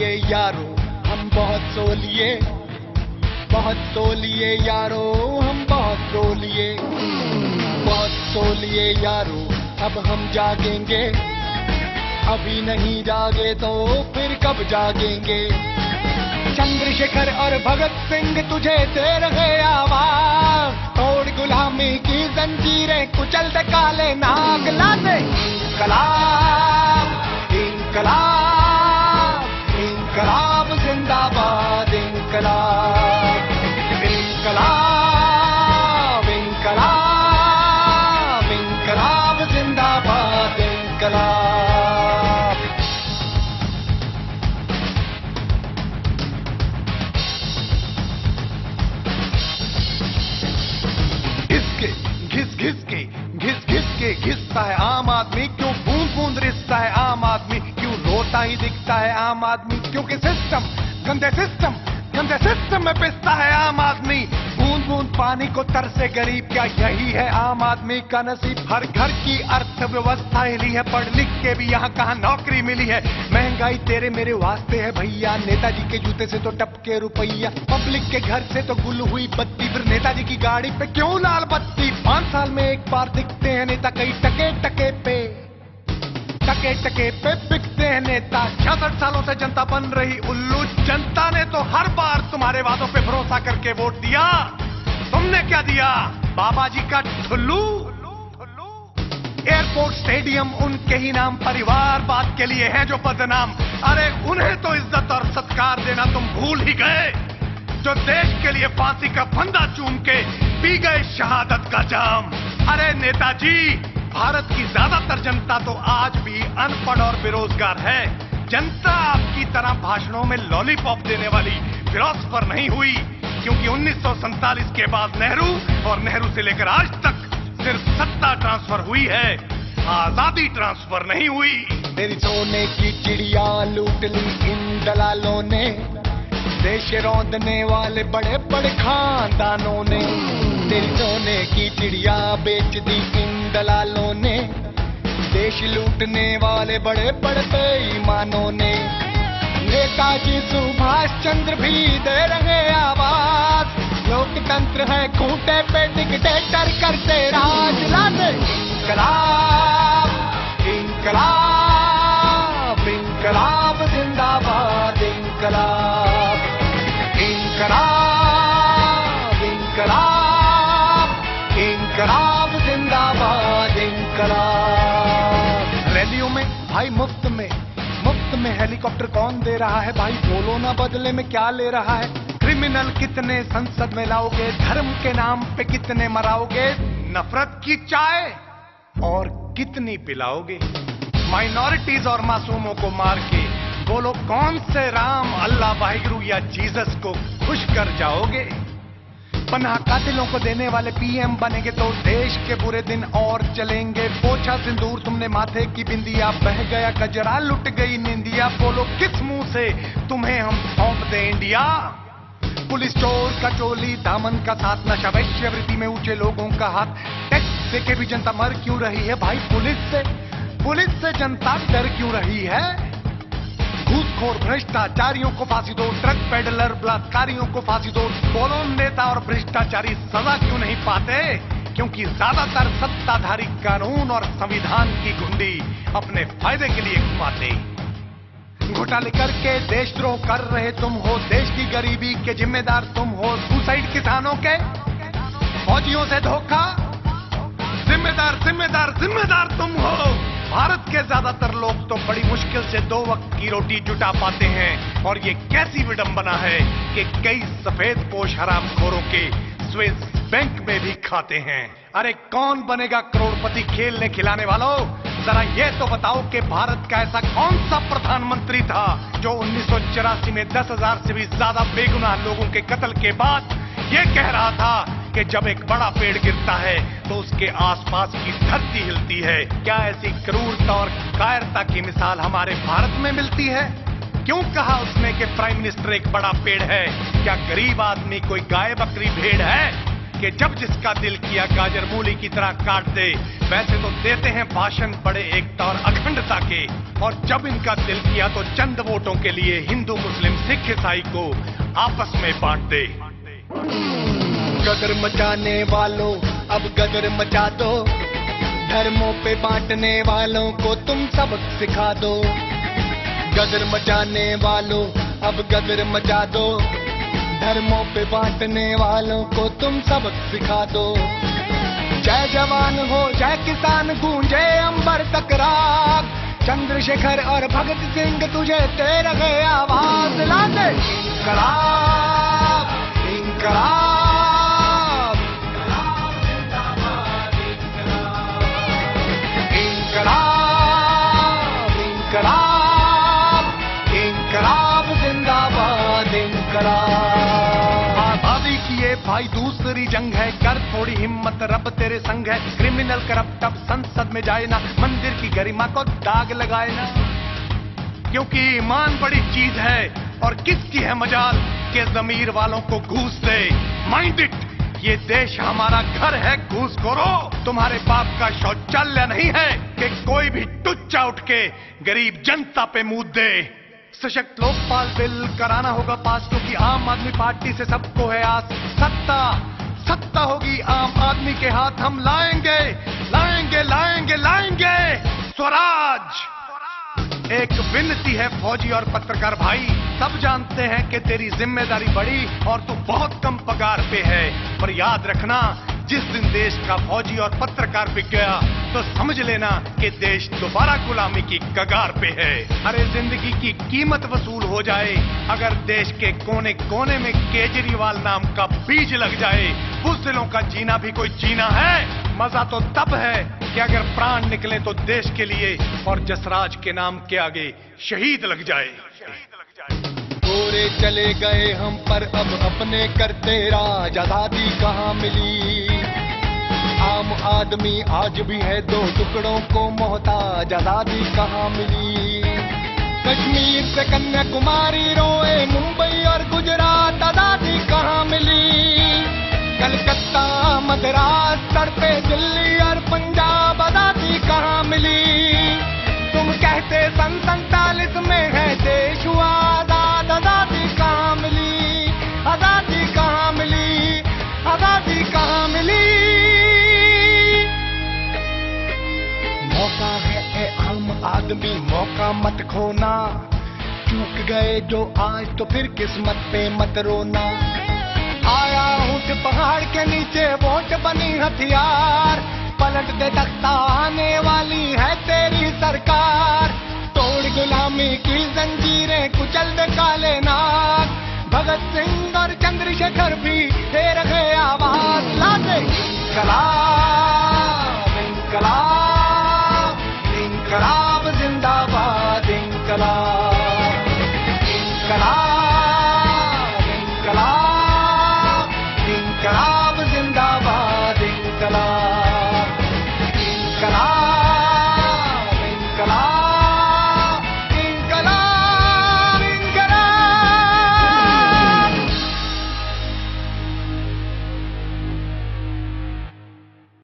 लिए यारो हम बहुत सो लिए, बहुत सो लिए यारो हम बहुत सो लिए, बहुत सो लिए यारो अब हम जागेंगे, अभी नहीं जागे तो फिर कब जागेंगे। चंद्रशेखर और भगत सिंह तुझे दे रहे आवाज, तोड़ गुलामी की जंजीरें कुचल दे काले नाग, ला दे इंकलाब इंकलाब इंकलाब जिंदाबाद, इंकलाब इंकलाब इंकलाब इंकलाब जिंदाबाद, इंकलाब। घिस घिस के घिसता है आम आदमी, क्यों बूंद बूंद रिसता है आम आदमी, क्यों रोता ही दिखता है आम आदमी, क्योंकि गंदे सिस्टम में पिसता है आम आदमी। बूंद बूंद पानी को तरसे गरीब, क्या यही है आम आदमी का नसीब। हर घर की अर्थव्यवस्था हिली है, पढ़ लिख के भी यहाँ कहाँ नौकरी मिली है। महंगाई तेरे मेरे वास्ते है भैया, नेताजी के जूते से तो टपके रुपैया, पब्लिक के घर से तो गुल हुई बत्ती, फिर नेताजी की गाड़ी पे क्यों लाल बत्ती। 5 साल में एक बार दिखते हैं नेता, कई टके टके पे बिकते हैं नेता। 66 सालों से जनता बन रही उल्लू, जनता ने तो हर बार तुम्हारे वादों पे भरोसा करके वोट दिया। तुमने क्या दिया? बाबा जी का ठुल्लू। एयरपोर्ट स्टेडियम उनके ही नाम, परिवार बात के लिए हैं जो बदनाम। अरे उन्हें तो इज्जत और सत्कार देना तुम भूल ही गए, जो देश के लिए फांसी का फंदा चूम के पी गए शहादत का जाम। अरे नेताजी, भारत की ज्यादातर जनता तो आज भी अनपढ़ और बेरोजगार है। जनता आपकी तरह भाषणों में लॉलीपॉप देने वाली फिलोसफर नहीं हुई, क्योंकि 1947 के बाद नेहरू और नेहरू से लेकर आज तक सिर्फ सत्ता ट्रांसफर हुई है, आजादी ट्रांसफर नहीं हुई। तेरी सोने की चिड़िया लूट ली इन दलालों ने, देश रौंदने वाले बड़े बड़े खानदानों ने। तेरी सोने की चिड़िया बेच दी इन दलालों ने, देश लूटने वाले बड़े बड़े बेईमानों ने। नेताजी सुभाष चंद्र भी दे रहे आवाज, लोकतंत्र है खूंटे पे डिक्टेटर करते राज। ला दे इंकलाब इंकलाब इंकलाब जिंदाबाद, इंकलाब इंकलाब इंकलाब इंकलाब जिंदाबाद, इंकलाब। रैलियों में भाई मुफ्त में हेलीकॉप्टर कौन दे रहा है भाई, बोलो ना बदले में क्या ले रहा है। क्रिमिनल कितने संसद में लाओगे, धर्म के नाम पे कितने मराओगे, नफरत की चाय और कितनी पिलाओगे। माइनॉरिटीज और मासूमों को मार के बोलो कौन से राम, अल्लाह, वाहिगुरु या जीसस को खुश कर जाओगे। पनाह कातिलों को देने वाले पीएम बनेंगे तो देश के बुरे दिन और चलेंगे। पोछा सिंदूर तुमने माथे की बिंदिया, बह गया कजरा लुट गई निंदिया, बोलो किस मुंह से तुम्हें हम सौंप दें इंडिया। पुलिस चोर का चोली, दामन का साथ, नशा वैश्यवृत्ति में ऊंचे लोगों का हाथ। टैक्स देके भी जनता मर क्यों रही है भाई, पुलिस से जनता डर क्यों रही है। घूसखोर भ्रष्टाचारियों को फांसी दो, ट्रक पेडलर बलात्कारियों को फांसी दो। बोलो नेता और भ्रष्टाचारी सजा क्यों नहीं पाते, क्योंकि ज्यादातर सत्ताधारी कानून और संविधान की घुंडी अपने फायदे के लिए घुमाते। घोटाले करके देशद्रोह कर रहे तुम हो, देश की गरीबी के जिम्मेदार तुम हो। सुसाइड किसानों के, फौजियों से धोखा, जिम्मेदार तुम हो। भारत के ज्यादातर लोग तो बड़ी मुश्किल से 2 वक्त की रोटी जुटा पाते हैं, और ये कैसी विडंबना है कि कई सफेद पोश हरामखोरों के स्विस बैंक में भी खाते हैं। अरे कौन बनेगा करोड़पति खेलने खिलाने वालों, जरा ये तो बताओ कि भारत का ऐसा कौन सा प्रधानमंत्री था जो 1984 में 10,000 से भी ज्यादा बेगुनाह लोगों के कत्ल के बाद ये कह रहा था कि जब एक बड़ा पेड़ गिरता है तो उसके आसपास की धरती हिलती है। क्या ऐसी क्रूरता और कायरता की मिसाल हमारे भारत में मिलती है? क्यों कहा उसने कि प्राइम मिनिस्टर एक बड़ा पेड़ है? क्या गरीब आदमी कोई गाय बकरी भेड़ है? के जब जिसका दिल किया गाजर मूली की तरह काट दे। वैसे तो देते हैं भाषण बड़े एकता और अखंडता के, और जब इनका दिल किया तो चंद वोटों के लिए हिंदू मुस्लिम सिख ईसाई को आपस में बांट दे। गदर मचाने वालों अब गदर मचा दो, धर्मों पे बांटने वालों को तुम सबक सिखा दो। गदर मचाने वालों अब गदर मचा दो, धर्मों पे बांटने वालों को तुम सबक सिखा दो। जय जवान हो जय किसान गूंजे अंबर तक राग, चंद्रशेखर और भगत सिंह तुझे तेरा गए आवाज ला दे। इंकलाब इंकलाब इंकलाब इंकलाब इंकलाब जिंदाबाद इंकलाब। आजादी की ये भाई दूसरी जंग है, कर थोड़ी हिम्मत रब तेरे संग है। क्रिमिनल करप्ट अब संसद में जाए ना, मंदिर की गरिमा को दाग लगाए ना। क्योंकि ईमान बड़ी चीज है और किसकी है मजाल के जमीर वालों को घूस दे। माइंड इट, ये देश हमारा घर है घूसखोरो। तुम्हारे बाप का शौचालय नहीं है कि कोई भी टुच्चा उठ के गरीब जनता पे मुंह दे। सशक्त लोकपाल बिल कराना होगा पास, क्योंकि आम आदमी पार्टी से सबको है आस। सत्ता होगी आम आदमी के हाथ, हम लाएंगे लाएंगे लाएंगे लाएंगे स्वराज। एक विनती है फौजी और पत्रकार भाई, सब जानते हैं कि तेरी जिम्मेदारी बड़ी और तू बहुत कम पगार पे है, पर याद रखना जिस दिन देश का फौजी और पत्रकार बिक गया तो समझ लेना कि देश दोबारा गुलामी की कगार पे है। अरे जिंदगी की कीमत वसूल हो जाए अगर देश के कोने कोने में केजरीवाल नाम का बीज लग जाए। बुज़दिलों का जीना भी कोई जीना है, मजा तो तब है कि अगर प्राण निकले तो देश के लिए और जसराज के नाम के आगे शहीद लग जाए। गोरे चले गए हम पर अब अपने करते राज, आजादी कहाँ मिली। आम आदमी आज भी है दो टुकड़ों को मोहताज, आजादी कहाँ मिली। कश्मीर से कन्याकुमारी रोए मुंबई और गुजरात, आजादी कहाँ मिली। कलकत्ता मद्रास तड़पे दिल्ली और पंजाब, आजादी कहाँ मिली। तुम कहते सन 47 में है देश हुआ आजाद, आजादी कहाँ मिली। आजादी कहाँ मिली, आजादी कहाँ मिली। मौका है ए आम आदमी मौका मत खोना, चूक गए जो आज तो फिर किस्मत पे मत रोना। आया ऊंट पहाड़ के नीचे वोट बनी हथियार, पलट दे तख्ता आने वाली है तेरी सरकार। तोड़ गुलामी की जंजीरें कुचल दे काले नाग, भगत सिंह और चंद्रशेखर भी दे रहे आवाज ला दे इंकलाब।